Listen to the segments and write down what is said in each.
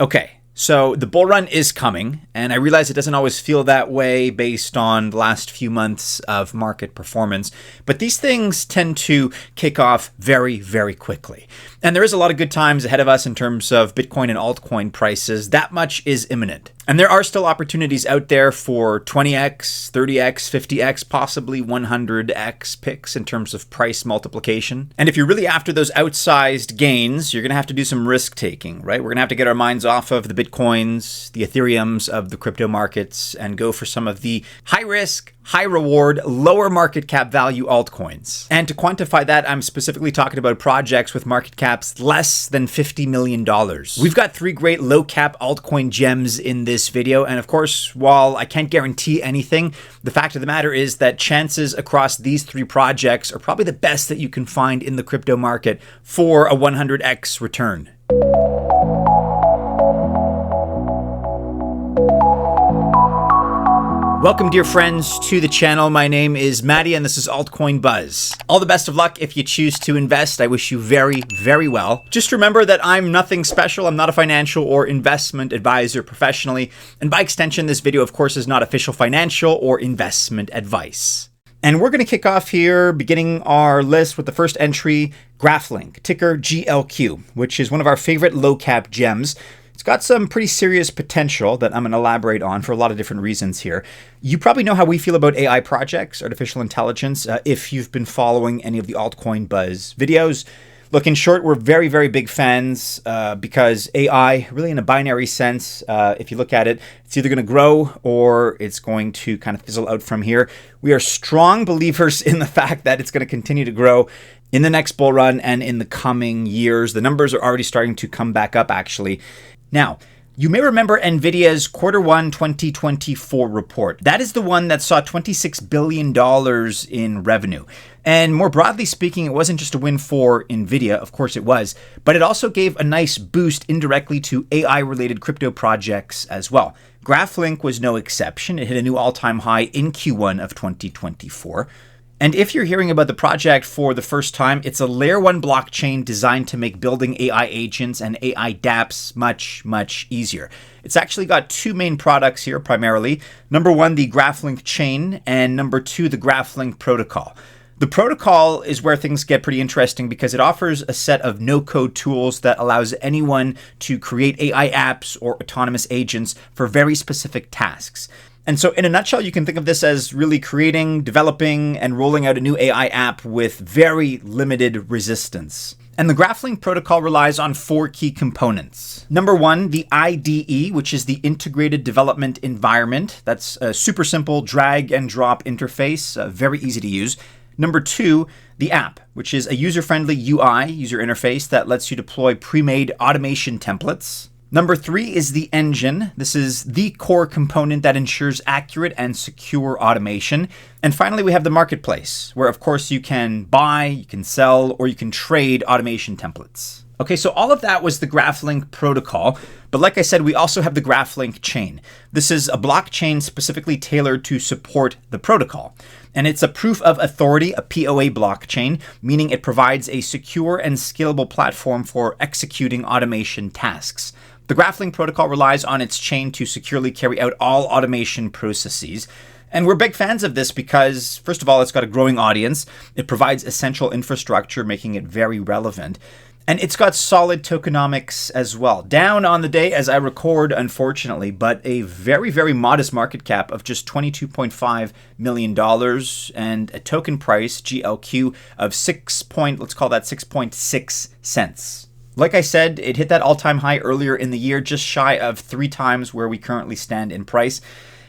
Okay, so the bull run is coming, and I realize it doesn't always feel that way based on the last few months of market performance, but these things tend to kick off very, very quickly. And there is a lot of good times ahead of us in terms of Bitcoin and altcoin prices. That much is imminent. And there are still opportunities out there for 20x, 30x, 50x, possibly 100x picks in terms of price multiplication. And if you're really after those outsized gains, you're going to have to do some risk taking, right? We're going to have to get our minds off of the Bitcoins, the Ethereums of the crypto markets, and go for some of the high risk, high reward, lower market cap value altcoins. And to quantify that, I'm specifically talking about projects with market caps less than $50 million. We've got 3 great low cap altcoin gems in this video. And of course, while I can't guarantee anything, the fact of the matter is that chances across these 3 projects are probably the best that you can find in the crypto market for a 100x return. Welcome, dear friends, to the channel. My name is Maddie, and this is Altcoin Buzz. All the best of luck if you choose to invest. I wish you very, very well. Just remember that I'm nothing special. I'm not a financial or investment advisor professionally. And by extension, this video, of course, is not official financial or investment advice. And we're going to kick off here, beginning our list with the first entry, Graphlinq, ticker GLQ, which is one of our favorite low-cap gems. It's got some pretty serious potential that I'm going to elaborate on for a lot of different reasons here. You probably know how we feel about AI projects, artificial intelligence, if you've been following any of the Altcoin Buzz videos. Look, in short, we're very, very big fans because AI, really in a binary sense, if you look at it, it's either going to grow or it's going to kind of fizzle out from here. We are strong believers in the fact that it's going to continue to grow in the next bull run and in the coming years. The numbers are already starting to come back up, actually. Now, you may remember NVIDIA's Q1 2024 report. That is the one that saw $26 billion in revenue. And more broadly speaking, it wasn't just a win for NVIDIA, of course it was, but it also gave a nice boost indirectly to AI-related crypto projects as well. Graphlinq was no exception. It hit a new all-time high in Q1 of 2024. And if you're hearing about the project for the first time, it's a layer 1 blockchain designed to make building AI agents and AI dApps much, much easier. It's actually got 2 main products here primarily. Number 1, the Graphlinq chain, and number 2, the Graphlinq protocol. The protocol is where things get pretty interesting because it offers a set of no-code tools that allows anyone to create AI apps or autonomous agents for very specific tasks. And so in a nutshell, you can think of this as really creating, developing, and rolling out a new AI app with very limited resistance. And the Graphlinq protocol relies on 4 key components. Number 1, the IDE, which is the Integrated Development Environment. That's a super simple drag and drop interface, very easy to use. Number 2, the app, which is a user-friendly UI, user interface, that lets you deploy pre-made automation templates. Number 3 is the engine. This is the core component that ensures accurate and secure automation. And finally, we have the marketplace, where of course you can buy, you can sell, or you can trade automation templates. Okay, so all of that was the Graphlinq protocol, but like I said, we also have the Graphlinq chain. This is a blockchain specifically tailored to support the protocol. And it's a proof of authority, a POA blockchain, meaning it provides a secure and scalable platform for executing automation tasks. The Graphlinq protocol relies on its chain to securely carry out all automation processes. And we're big fans of this because, first of all, it's got a growing audience. It provides essential infrastructure, making it very relevant. And it's got solid tokenomics as well. Down on the day as I record, unfortunately, but a very, very modest market cap of just $22.5 million and a token price, GLQ, of 6.6 cents. Like I said, it hit that all-time high earlier in the year, just shy of 3 times where we currently stand in price.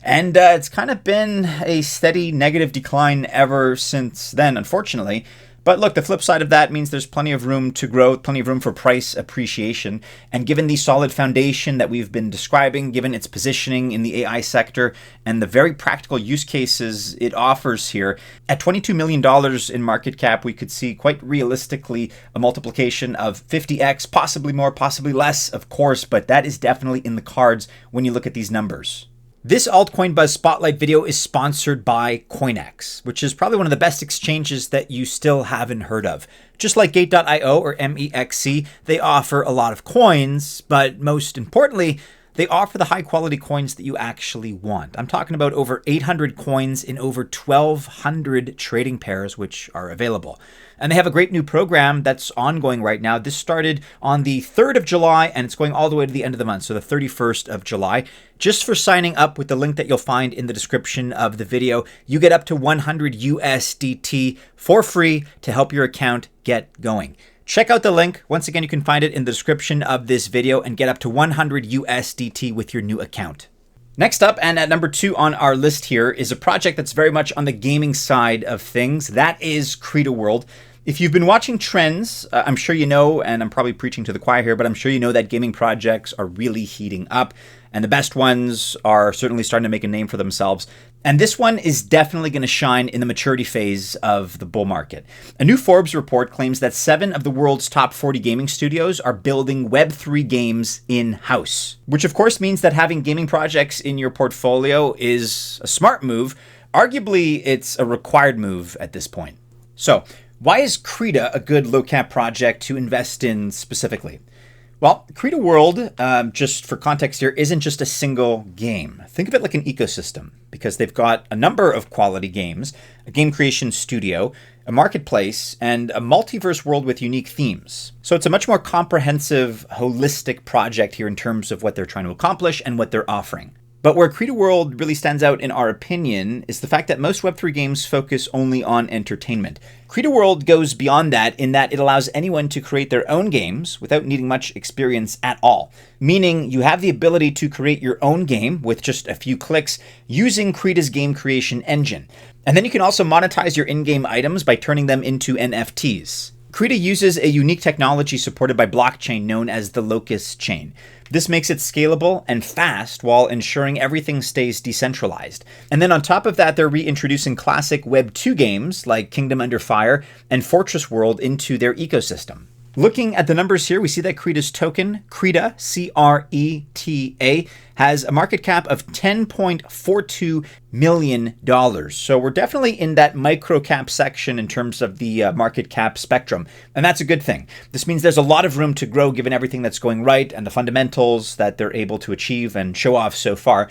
And it's kind of been a steady negative decline ever since then, unfortunately. But look, the flip side of that means there's plenty of room to grow, plenty of room for price appreciation. And given the solid foundation that we've been describing, given its positioning in the AI sector and the very practical use cases it offers here, at $22 million in market cap, we could see quite realistically a multiplication of 50x, possibly more, possibly less, of course, but that is definitely in the cards when you look at these numbers. This Altcoin Buzz Spotlight video is sponsored by CoinEx, which is probably one of the best exchanges that you still haven't heard of. Just like Gate.io or MEXC, they offer a lot of coins, but most importantly, they offer the high quality coins that you actually want. I'm talking about over 800 coins in over 1,200 trading pairs, which are available. And they have a great new program that's ongoing right now. This started on the 3rd of July and it's going all the way to the end of the month, so the 31st of July. Just for signing up with the link that you'll find in the description of the video, you get up to 100 USDT for free to help your account get going. Check out the link. Once again, you can find it in the description of this video and get up to 100 USDT with your new account. Next up, and at number 2 on our list here, is a project that's very much on the gaming side of things. That is CRETA World. If you've been watching trends, I'm sure you know, and I'm probably preaching to the choir here, but I'm sure you know that gaming projects are really heating up, and the best ones are certainly starting to make a name for themselves. And this one is definitely going to shine in the maturity phase of the bull market. A new Forbes report claims that 7 of the world's top 40 gaming studios are building Web3 games in-house, which of course means that having gaming projects in your portfolio is a smart move. Arguably, it's a required move at this point. So, why is CRETA a good low-cap project to invest in specifically? Well, CRETA World, just for context here, isn't just a single game. Think of it like an ecosystem because they've got a number of quality games, a game creation studio, a marketplace, and a multiverse world with unique themes. So it's a much more comprehensive, holistic project here in terms of what they're trying to accomplish and what they're offering. But where CRETA World really stands out in our opinion is the fact that most Web3 games focus only on entertainment. CRETA World goes beyond that in that it allows anyone to create their own games without needing much experience at all. Meaning you have the ability to create your own game with just a few clicks using CRETA's game creation engine. And then you can also monetize your in-game items by turning them into NFTs. CRETA uses a unique technology supported by blockchain known as the Locust chain. This makes it scalable and fast while ensuring everything stays decentralized. And then on top of that, they're reintroducing classic Web 2 games like Kingdom Under Fire and Fortress World into their ecosystem. Looking at the numbers here, we see that CRETA's token, CRETA, C-R-E-T-A, has a market cap of $10.42 million. So we're definitely in that micro cap section in terms of the market cap spectrum. And that's a good thing. This means there's a lot of room to grow given everything that's going right and the fundamentals that they're able to achieve and show off so far.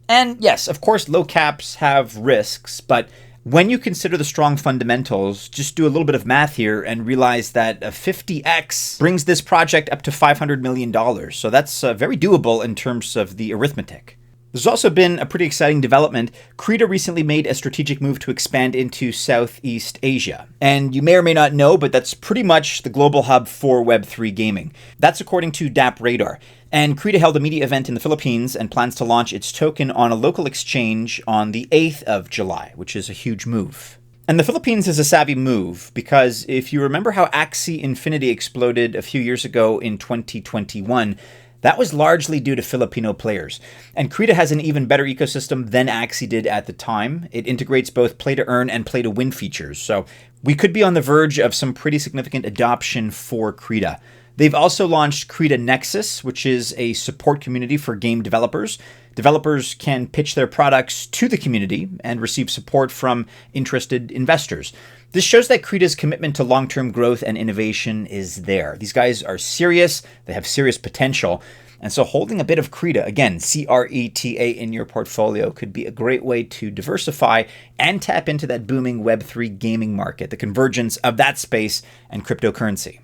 And yes, of course, low caps have risks, but when you consider the strong fundamentals, just do a little bit of math here and realize that a 50x brings this project up to $500 million. So that's very doable in terms of the arithmetic. There's also been a pretty exciting development. CRETA recently made a strategic move to expand into Southeast Asia. And you may or may not know, but that's pretty much the global hub for Web3 gaming. That's according to DAP Radar. And CRETA held a media event in the Philippines and plans to launch its token on a local exchange on the 8th of July, which is a huge move. And the Philippines is a savvy move because if you remember how Axie Infinity exploded a few years ago in 2021, that was largely due to Filipino players. And CRETA has an even better ecosystem than Axie did at the time. It integrates both play to earn and play to win features. So we could be on the verge of some pretty significant adoption for CRETA. They've also launched CRETA Nexus, which is a support community for game developers. Developers can pitch their products to the community and receive support from interested investors. This shows that CRETA's commitment to long-term growth and innovation is there. These guys are serious, they have serious potential, and so holding a bit of CRETA, again, C-R-E-T-A, in your portfolio could be a great way to diversify and tap into that booming Web3 gaming market, the convergence of that space and cryptocurrency.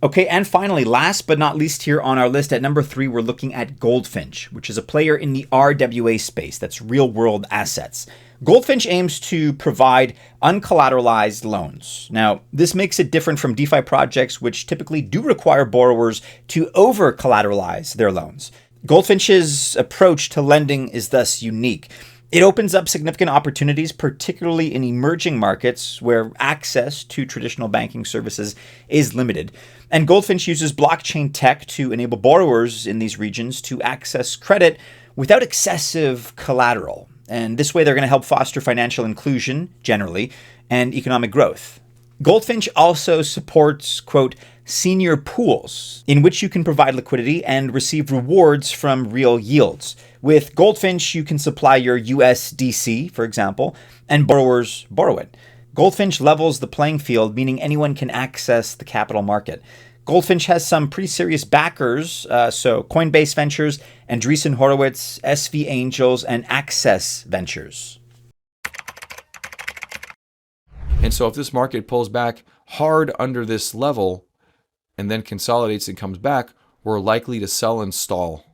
Okay, and finally, last but not least here on our list, at number 3, we're looking at Goldfinch, which is a player in the RWA space, that's real-world assets. Goldfinch aims to provide uncollateralized loans. Now, this makes it different from DeFi projects, which typically do require borrowers to over-collateralize their loans. Goldfinch's approach to lending is thus unique. It opens up significant opportunities, particularly in emerging markets where access to traditional banking services is limited. And Goldfinch uses blockchain tech to enable borrowers in these regions to access credit without excessive collateral. And this way, they're going to help foster financial inclusion generally and economic growth. Goldfinch also supports, quote, senior pools in which you can provide liquidity and receive rewards from real yields. With Goldfinch, you can supply your USDC, for example, and borrowers borrow it. Goldfinch levels the playing field, meaning anyone can access the capital market. Goldfinch has some pretty serious backers, so Coinbase Ventures, Andreessen Horowitz, SV Angels, and Access Ventures. And so if this market pulls back hard under this level and then consolidates and comes back, we're likely to sell and stall.